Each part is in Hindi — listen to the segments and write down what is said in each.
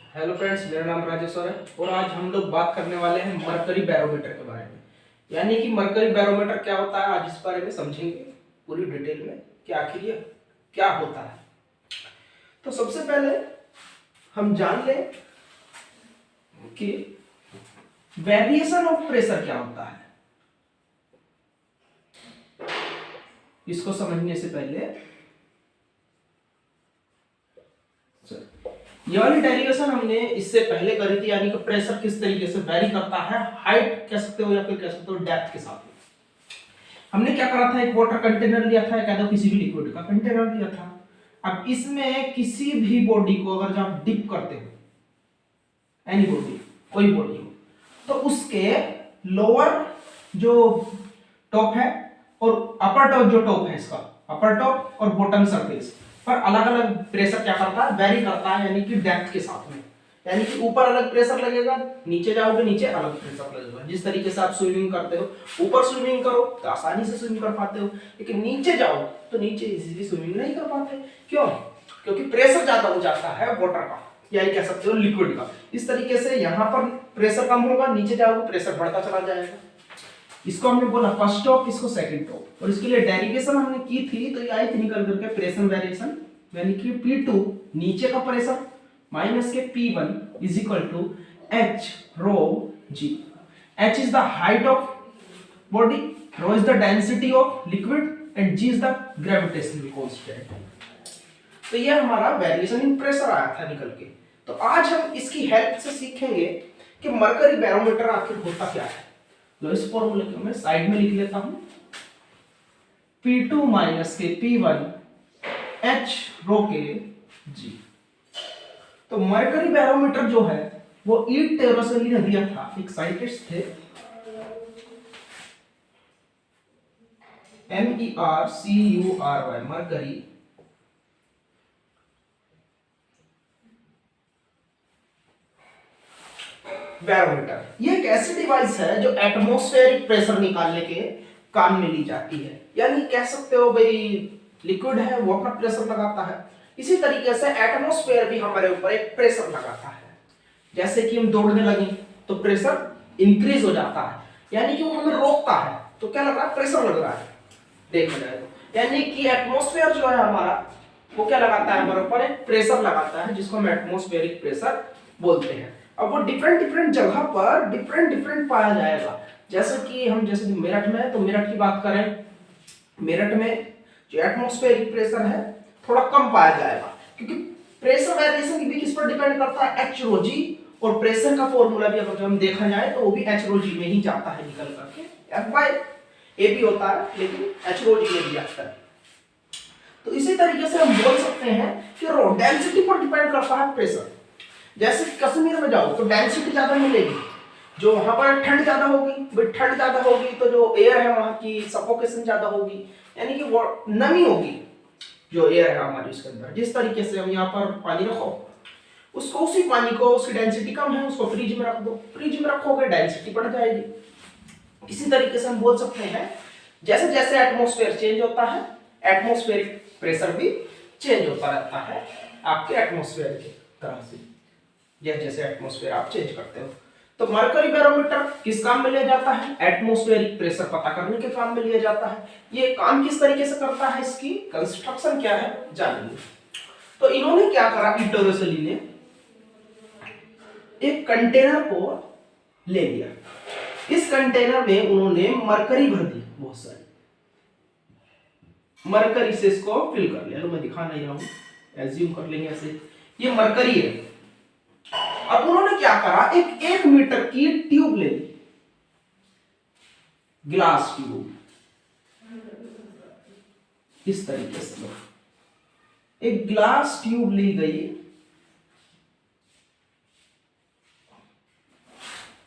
हेलो फ्रेंड्स, मेरा नाम राजेश्वर है और आज हम लोग बात करने वाले हैं मरकरी बैरोमीटर के बारे में। यानी कि मरकरी बैरोमीटर क्या होता है, आज इस बारे में समझेंगे पूरी डिटेल में कि आखिर ये क्या होता है। तो सबसे पहले हम जान लें कि वेरिएशन ऑफ प्रेशर क्या होता है। इसको समझने से पहले ये वाली डेरिवेशन हमने इससे पहले करी थी, यानी कि प्रेशर किस तरीके से वेरी करता है, हाइट कह सकते हो या फिर कह सकते हो डेप्थ के साथ। हमने क्या करा था, एक वाटर कंटेनर लिया था, कह दो किसी भी लिक्विड का कंटेनर लिया था। अब इसमें किसी भी बॉडी को अगर जब आप डिप करते हो, एनी बॉडी, कोई बॉडी हो, तो उसके लोअर जो टॉप है और अपर टॉप जो टॉप है, इसका अपर टॉप और बॉटम सरफेस पर अलग अलग प्रेशर क्या करता है, वेरी करता है, यानी कि डेप्थ के साथ में। यानी कि ऊपर अलग प्रेशर लगेगा, नीचे जाओगे नीचे अलग प्रेशर लगेगा। जिस तरीके से आप स्विमिंग करते हो, ऊपर स्विमिंग करो तो आसानी से स्विम कर पाते हो, लेकिन नीचे जाओ तो नीचे इजीली स्विमिंग नहीं कर पाते। क्यों? क्योंकि प्रेशर ज्यादा हो जाता है वाटर का, यानी कह सकते हो लिक्विड का। इस तरीके से यहाँ पर प्रेशर कम होगा, नीचे जाओगे प्रेशर बढ़ता चला जाएगा। इसको हमने बोला फर्स्ट टॉप, इसको सेकंड टॉप, और इसके लिए डेरिवेशन हमने की थी तो ये आई थी निकल करके प्रेशर वेरिएशन, यानी कि P2 नीचे का प्रेशर माइनस के P1 is equal to H rho G। H is the height of body, rho is the density of liquid and G is the gravitational constant. तो ये हमारा वेरिएशन इन प्रेशर आया था निकल के। तो आज हम इसकी हेल्प से सीखेंगे कि मरकरी बैरोमीटर आखिर होता क्या है। तो इस फॉर्मूले को मैं साइड में लिख लेता हूं, P2 माइनस के P1 H रो के G। तो मरकरी बैरोमीटर जो है वो ई टेरोसेली ने दिया था, एक साइंटिस्ट थे MERCURY, मरकरी। बैरोमीटर ये एक ऐसी डिवाइस है जो एटमॉस्फेरिक प्रेशर निकालने के काम में ली जाती है। यानी कह सकते हो भाई लिक्विड है वो अपना प्रेशर लगाता है, इसी तरीके से एटमॉस्फेयर भी हमारे ऊपर एक प्रेशर लगाता है। जैसे कि हम दौड़ने लगे तो प्रेशर इंक्रीज हो जाता है, यानी कि वो हमें रोकता है तो क्या लग रहा है, प्रेशर लग रहा है देखा जाए तो। यानी कि एटमॉस्फेयर जो है हमारा वो क्या लगाता है, हमारे ऊपर एक प्रेशर लगाता है जिसको हम एटमॉस्फेरिक प्रेशर बोलते हैं। अब वो डिफरेंट डिफरेंट जगह पर डिफरेंट डिफरेंट पाया जाएगा। जैसे कि हम जैसे मेरठ में है तो मेरठ की बात करें, मेरठ में जो एटमॉस्फेरिक प्रेशर है थोड़ा कम पाया जाएगा, क्योंकि प्रेशर वेरिएशन भी किस पर डिपेंड करता है, एच रो जी। और प्रेशर का फॉर्मूला भी अगर हम देखा जाए तो वो भी एच रो जी में ही जाता है निकल करके, एफ बाय ए भी होता है लेकिन एच रो जी में भी जाता है। तो इसी तरीके से हम बोल सकते हैं कि रो डेंसिटी पर डिपेंड करता है प्रेशर। जैसे कश्मीर में जाओ तो डेंसिटी ज्यादा मिलेगी, जो वहां पर ठंड ज्यादा होगी, ठंड ज्यादा होगी तो जो एयर है वहां की सफोकेशन ज्यादा होगी, यानी कि वो नमी होगी जो एयर है हमारी उसके अंदर। जिस तरीके से हम यहाँ पर पानी रखो, उसको उसी पानी को उसकी डेंसिटी कम है उसको फ्रिज में रख दो, फ्रिज में रखोगे डेंसिटी बढ़ जाएगी। इसी तरीके से हम बोल सकते हैं जैसे जैसे एटमॉस्फेयर चेंज होता है एटमॉस्फेरिक प्रेशर भी चेंज होता रहता है आपके एटमॉस्फेयर की तरह से, जैसे जैसे एटमॉस्फेयर आप चेंज करते हो। तो मरकरी बैरोमीटर किस काम में लिया जाता है, एटमॉस्फेरिक प्रेशर पता करने के काम में लिया जाता है। ये काम किस तरीके से करता है, इसकी कंस्ट्रक्शन क्या है जानेंगे। तो इन्होंने क्या करा, इटोरोसेली ने एक कंटेनर को ले लिया, इस कंटेनर में उन्होंने मरकरी भर दी, बहुत सारी मरकरी से इसको फिल कर लिया। मैं दिखा नहीं रहा हूं, एज्यूम कर लेंगे ऐसे, ये मरकरी है। अब उन्होंने क्या करा, एक 1 मीटर की ट्यूब ले ली, ग्लास ट्यूब, इस तरीके से एक ग्लास ट्यूब ली गई,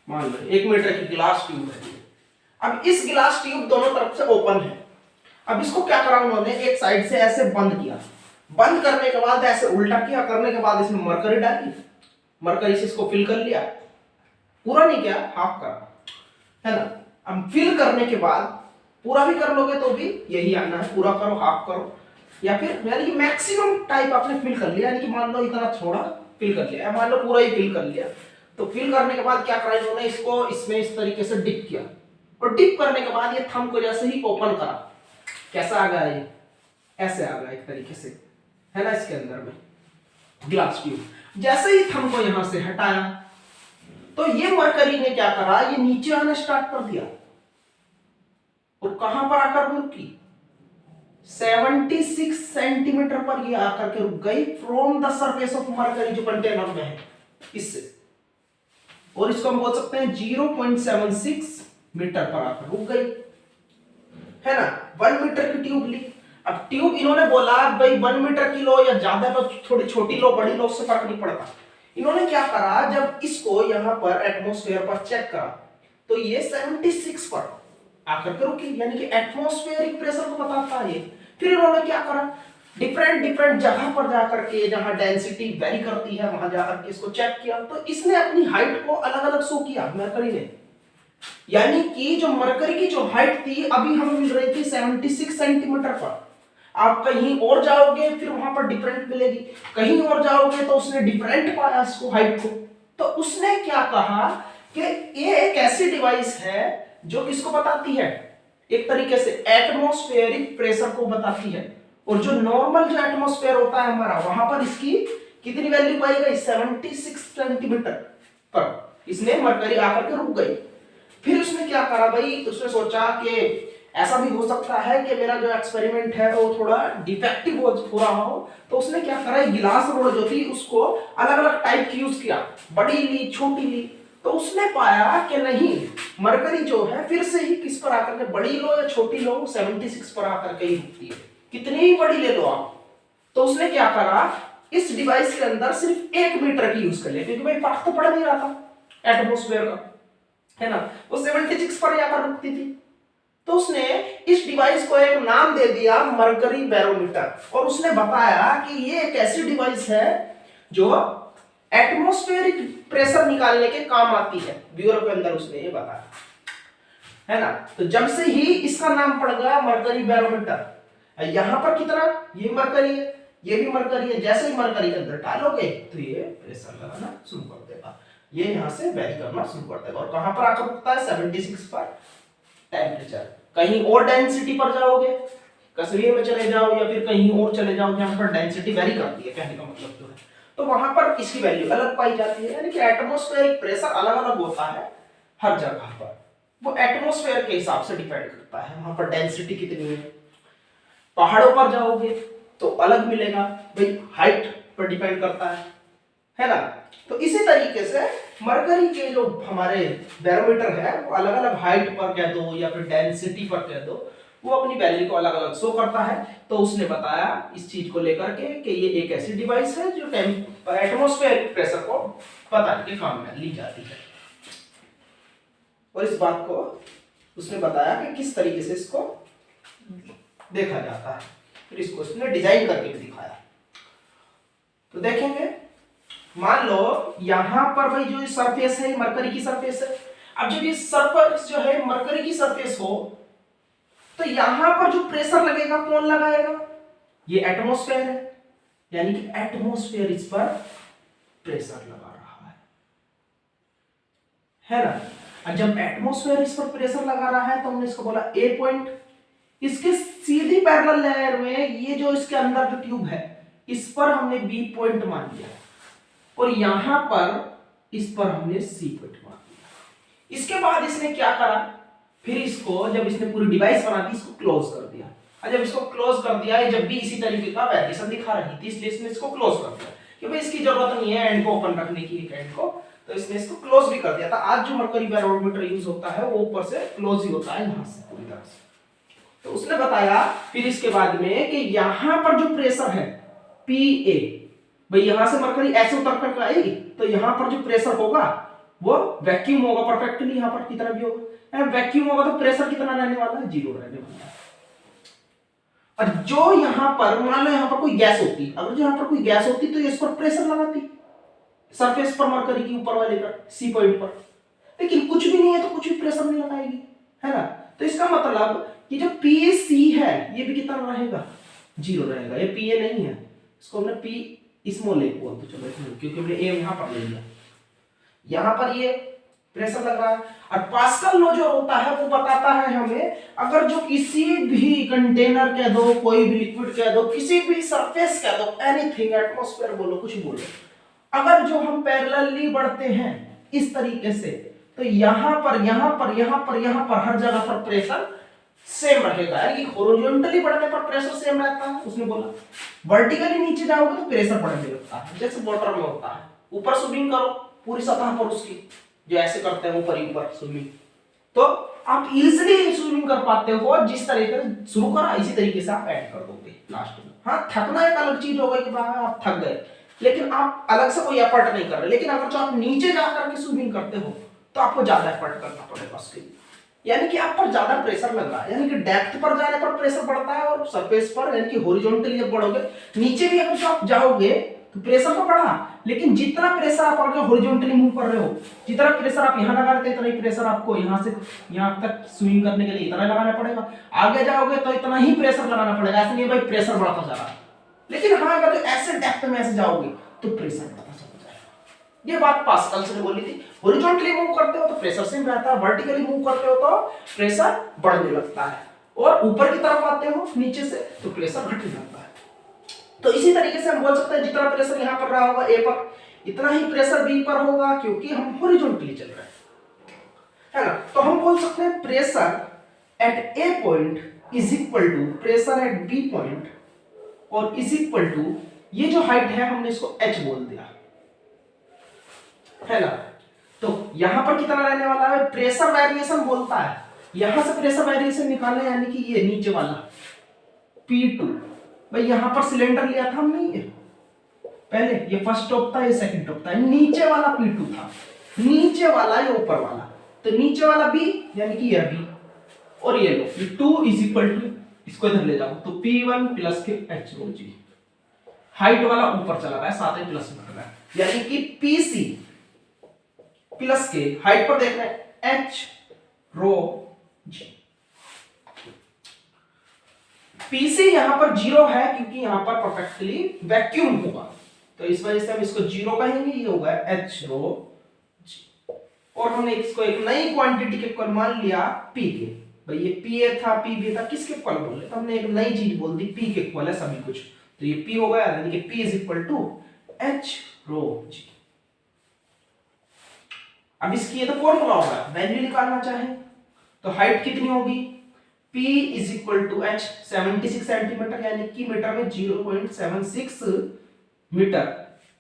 मान लो 1 मीटर की ग्लास ट्यूब है। अब इस ग्लास ट्यूब दोनों तरफ से ओपन है। अब इसको क्या करा उन्होंने, एक साइड से ऐसे बंद किया, बंद करने के बाद ऐसे उल्टा किया, करने के बाद इसमें मरकरी डाली, मरकरी से इसको फिल कर लिया, पूरा नहीं किया, हाफ करा, है ना। अब फिल करने के बाद पूरा भी कर लोगे तो भी यही आना है, पूरा करो हाफ करो, या फिर यानी कि मैक्सिमम टाइप आपने फिल कर लिया, यानी कि मान लो इतना छोड़ा फिल कर लिया, मान लो पूरा ही फिल कर लिया। तो फिल करने के बाद क्या करा इन्होंने, इसको इसमें इस तरीके से डिप किया, और डिप करने के बाद ये थंब को जैसे ही ओपन करा, कैसा आ गया ये, ऐसे आ गया एक तरीके से, है ना। इसके अंदर में ग्लास ट्यूब, जैसे ही थंब को यहां से हटाया तो ये मरकरी ने क्या करा, ये नीचे आना स्टार्ट कर दिया, और कहां पर आकर रुकी, 76 सेंटीमीटर पर ये आकर के रुक गई from the surface of mercury, जो कंटेनर में है इससे, और इसको हम बोल सकते हैं 0.76 मीटर पर आकर रुक गई, है ना। 1 मीटर की ट्यूब ली। अब ट्यूब इन्होंने बोला भाई 1 मीटर की लो या ज्यादा लो, थोड़ी छोटी लो बड़ी लो, उससे फर्क नहीं पड़ता। इन्होंने क्या करा, जब इसको यहां पर एटमॉस्फेयर पर चेक करा तो ये 76 पर आकर के रुकी, यानी कि एटमॉस्फेरिक प्रेशर को बताता है ये। फिर इन्होंने क्या करा, डिफरेंट जगह पर जाकर के जहां डेंसिटी वेरी करती है वहां जाकर के इसको चेक किया, तो इसने अपनी हाइट को अलग अलग शो किया मरकरी ने, यानी कि जो मरकरी की जो हाइट थी अभी हमें मिल रही थी 76 सेंटीमीटर पर, आप कहीं और जाओगे फिर वहां पर डिफरेंट मिलेगी, कहीं और जाओगे तो उसने डिफरेंट पाया इसको हाइट को। तो उसने क्या कहा कि ये एक ऐसी डिवाइस है जो किसको बताती है, एक तरीके से एटमॉस्फेरिक प्रेशर को बताती है, और जो नॉर्मल जो एटमॉस्फेयर होता है हमारा, वहां पर इसकी कितनी वैल्यू पाई गई, 76 सेंटीमीटर पर इसने मरकरी आकर के रुक गई। फिर उसने क्या करा भाई, उसने सोचा कि ऐसा भी हो सकता है कि मेरा जो एक्सपेरिमेंट है वो थोड़ा डिफेक्टिव हो रहा हो, तो उसने क्या करा, गिलास रोड जो थी उसको अलग अलग टाइप की यूज किया, बड़ी ली छोटी ली, तो उसने पाया कि नहीं, मरकरी जो है फिर से ही किस पर आकर के, बड़ी लो या छोटी लो, 76 पर आकर के ही रुकती है, कितनी ही बड़ी ले लो आप। तो उसने क्या करा, इस डिवाइस के अंदर सिर्फ 1 मीटर की यूज कर लिया, क्योंकि भाई फर्क तो पड़ नहीं रहा था एटमॉस्फेयर का, है ना, वो 76 पर आकर रुकती थी। तो उसने इस डिवाइस को एक नाम दे दिया मरकरी बैरोमीटर, और उसने बताया कि ये एक ऐसी डिवाइस है जो एटमॉस्फेरिक प्रेशर निकालने के काम आती है, ब्यूरो के अंदर उसने ये बताया, है ना। तो जब से ही इसका नाम पड़ गया मरकरी बैरोमीटर। यहां पर कितना, ये मरकरी है, ये भी मरकरी है, जैसे ही मरकरी के अंदर डालोगे तो ये प्रेशर लगाना शुरू कर देगा, ये यहां से वेरी करना शुरू कर देगा, और कहां पर आकर रुकता है, 76 पर टेम्परेचर। कहीं और डेंसिटी पर जाओगे, कश्मीर में चले जाओ या फिर कहीं और चले जाओ जहां पर डेंसिटी वेरी करती है, कहने का मतलब जो है, तो वहां पर इसकी वैल्यू अलग पाई जाती है, यानी कि एटमॉस्फेरिक प्रेशर अलग अलग होता है हर जगह पर, वो एटमॉस्फेयर के हिसाब से डिपेंड करता है वहां पर डेंसिटी कितनी है। पहाड़ों पर जाओगे तो अलग मिलेगा, भाई हाइट पर डिपेंड करता है ना। तो इसी तरीके से मरकरी के जो हमारे बैरोमीटर है वो अलग अलग हाइट पर कह दो या फिर डेंसिटी पर कह दो, वो अपनी वैल्यू को अलग अलग शो करता है। तो उसने बताया इस चीज को लेकर के कि ये एक ऐसी डिवाइस है जो एटमॉस्फेरिक प्रेशर को बताने के काम में ली जाती है, और इस बात को उसने बताया कि किस तरीके से इसको देखा जाता है, फिर इसको उसने डिजाइन करके भी दिखाया। तो देखेंगे, मान लो यहां पर भाई जो सरफेस है मरकरी की सरफेस है, अब जब ये सरफेस जो है मरकरी की सरफेस हो तो यहां पर जो प्रेशर लगेगा कौन लगाएगा, ये एटमॉस्फेयर है, यानी कि एटमॉस्फेयर इस पर प्रेशर लगा रहा है ना। और जब एटमॉस्फेयर इस पर प्रेशर लगा रहा है तो हमने इसको बोला ए पॉइंट। इसके सीधी पैरेलल लेयर में ये जो इसके अंदर जो ट्यूब है इस पर हमने बी पॉइंट मान लिया, और यहां पर इस पर हमने सी पॉइंट मान लिया। इसके बाद इसने क्या करा, फिर इसको जब इसने पूरी डिवाइस बना दी इसको क्लोज कर दिया, और जब इसको क्लोज कर दिया, जब भी इसी तरीके का वेरिएशन दिखा रही थी इसलिए इसने इसको क्लोज कर दिया कि भाई इसकी जरूरत नहीं है एंड को ओपन रखने की, एक एंड को, तो इसने इसको क्लोज भी कर दिया था। आज जो मरकरी बैरोमीटर यूज होता है वो ऊपर से क्लोज ही होता है यहां से पूरी तरह से। तो उसने बताया फिर इसके बाद में कि यहां पर जो प्रेशर है PA, भाई यहां से मरकरी ऐसे उतर कर आएगी तो यहां पर जो प्रेशर होगा वो वैक्यूम होगा परफेक्टली, यहां पर कितना भी होगा वैक्यूम होगा तो प्रेशर कितना रहने वाला है, 0 रहने वाला है। और जो यहां पर मान लो यहां पर कोई गैस होती, अगर यहां पर कोई गैस होती तो इस पर प्रेशर लगाती सरफेस पर मरकरी की ऊपर वाले पर सी पॉइंट पर, लेकिन कुछ भी नहीं है तो कुछ भी प्रेशर नहीं लगाएगी, है ना। तो इसका मतलब कि जो PAC है ये भी कितना रहेगा, 0 रहेगा, ये PA नहीं है, इसको हमने स्मॉल ए बोल तो चलो इसमें, क्योंकि हमने ए यहां पर ले लिया, यहां पर ये प्रेशर लग रहा है। और पास्कल लॉ जो होता है वो बताता है हमें, अगर जो किसी भी कंटेनर कह दो, कोई भी लिक्विड कह दो, किसी भी सरफेस कह दो, एनीथिंग, एटमॉस्फेयर बोलो, कुछ बोलो, अगर जो हम पैरेलली बढ़ते हैं इस तरीके से, तो यहां पर यहां पर यहां पर यहां पर हर जगह पर प्रेशर सेम रहेगा। यानी हॉरिजॉन्टली बढ़ने पर प्रेशर सेम रहता है, उसने बोला। वर्टिकली नीचे जाओगे तो प्रेशर बढ़ने लगता है, जैसे वाटर में होता है। ऊपर स्विमिंग करो पूरी सतह पर उसकी, जो ऐसे करते हैं ऊपर ही ऊपर स्विमिंग, तो आप इजीली स्विमिंग कर पाते हो। जिस तरीके से शुरू करा इसी तरीके से आप ऐड कर दोगे लास्ट में। हाँ, थकना एक अलग चीज हो गई कि भाई आप थक गए, लेकिन आप अलग से कोई एफर्ट नहीं कर रहे। लेकिन अगर जो आप नीचे जाकर के स्विमिंग करते हो तो आपको ज्यादा एफर्ट करना पड़ेगा उसके लिए, यानी कि आप पर ज्यादा प्रेशर लग रहा है। यानी कि डेप्थ पर जाने पर प्रेशर बढ़ता है, और सरफेस पर यानी कि हॉरिजॉन्टली जब बढ़ोगे, नीचे भी अगर जो आप जाओगे तो प्रेशर तो बढ़ा, लेकिन जितना प्रेशर आप अगर हॉरिजॉन्टली मूव कर रहे हो, जितना प्रेशर आप यहां लगा रहे थे, इतना ही प्रेशर आपको यहां से यहां तक स्विंग करने के लिए इतना लगाना पड़ेगा। आगे जाओगे तो इतना ही प्रेशर लगाना पड़ेगा। ऐसे नहीं भाई प्रेशर बढ़ता जा रहा है, लेकिन हाँ अगर ऐसे डेप्थ में ऐसे जाओगे तो प्रेशर बढ़ता चला जाएगा। ये बात पास्कल से बोली थी। हॉरिजॉन्टली मूव करते हो तो प्रेशर सेम रहता है, वर्टिकली मूव करते हो तो प्रेशर बढ़ने लगता है, और ऊपर की तरफ आते हो नीचे से तो प्रेशर घटने लगता है। तो इसी तरीके से हम बोल सकते हैं जितना प्रेशर यहां पर रहा होगा ए पर, इतना ही प्रेशर बी पर होगा, क्योंकि हम हॉरिजॉन्टली चल रहे हैं, है ना। तो हम बोल सकते हैं pressure at A point is equal to pressure at B point, और इज इक्वल टू ये जो हाइट है हमने इसको h बोल दिया, है ना। तो यहां पर कितना रहने वाला है, प्रेशर वेरिएशन बोलता है, यहां से प्रेशर वेरिएशन निकालना, यानी कि ये नीचे वाला P2, भाई यहां पर सिलेंडर लिया था हमने, ये पहले ये फर्स्ट टॉप था, ये सेकंड टॉप था, नीचे वाला P2 था, नीचे वाला ये ऊपर वाला, तो नीचे वाला B यानी कि यह B, और ये लो ये 2 इज इक्वल टू, इसको इधर ले जाओ तो P1 प्लस के h रो जी, हाइट वाला ऊपर चला गया, साथ ही प्लस में गया, यानी कि PC प्लस के हाइट पर देख रहे हैं h रो जी। PC यहां पर 0 है क्योंकि यहां पर परफेक्टली वैक्यूम होगा, तो इस वजह से हम इसको 0 कहेंगे, ये होगा h रो जी। और हमने इसको एक नई क्वांटिटी के इक्वल मान लिया P के, भाई ये PA था PB था, किसके इक्वल बोले, तो हमने एक नई चीज बोल दी, P के इक्वल है सभी कुछ, तो ये P हो गया, यानी कि P is equal to h rho g. अब इसकी ये तो फॉर्मूला होगा, वैल्यू निकालना चाहे तो हाइट कितनी होगी, P is equal to h 76 centimetre, यानी कि मीटर में 0.76 मीटर।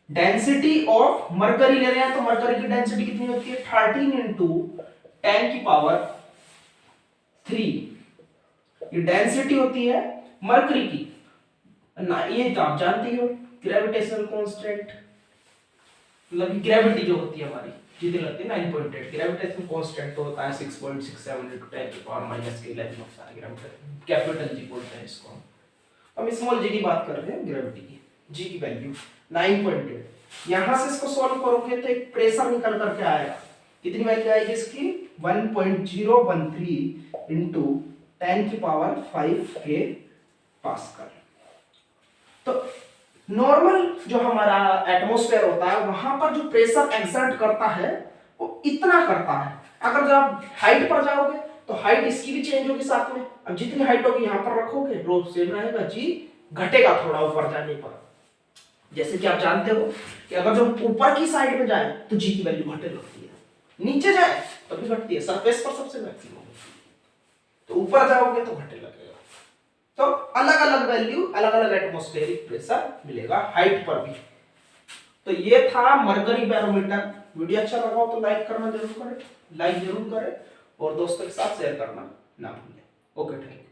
डेंसिटी ऑफ मरकरी ले रहे हैं, तो मरकरी की डेंसिटी कितनी होती है, 13 इंटू 10 की पावर 3, ये डेंसिटी होती है मरकरी की ना। ये तो आप जानते हो ग्रेविटेशनल कांस्टेंट, मतलब ग्रेविटी जो होती है हमारी जितनी लगती है 9.8, ग्रेविटेशनल कांस्टेंट तो होता है 6.67 into 10 की पावर माइनस के 11 होता है ग्रेविटेशन, कैपिटल जी बोलते हैं इसको। हम स्मॉल जी की बात कर रहे हैं, ग्रेविटी की जी की वैल्यू 9.8। यहां से इसको सॉल्व करोगे तो एक प्रेशर निकल करके आएगा, कितनी वैल्यू आएगी इसकी 1.013 into 10 की पावर 5 के पास्कल। तो नॉर्मल जो हमारा एटमॉस्फेयर होता है वहां पर जो प्रेशर एक्सर्ट करता है वो इतना करता है। अगर जब आप हाइट पर जाओगे तो हाइट इसकी भी चेंज होगी साथ में, अब जितनी हाइट होगी यहां पर रखोगे रो सेम रहेगा, जी घटेगा थोड़ा ऊपर जाने पर। जैसे कि आप जानते हो कि अगर जो ऊपर की साइड में जाए तो जी की वैल्यू घटने लगती है, नीचे जाए तो भी घटती है, सरफेस पर सबसे मैक्सिमम होती है, तो ऊपर जाओगे तो घटने लगेगा। तो अलग अलग वैल्यू अलग अलग एटमॉस्फेरिक प्रेशर मिलेगा हाइट पर भी। तो ये था मरकरी बैरोमीटर। वीडियो अच्छा लगा हो तो लाइक करना जरूर करें, लाइक जरूर करें और दोस्तों के साथ शेयर करना ना भूलें। Okay, thank you.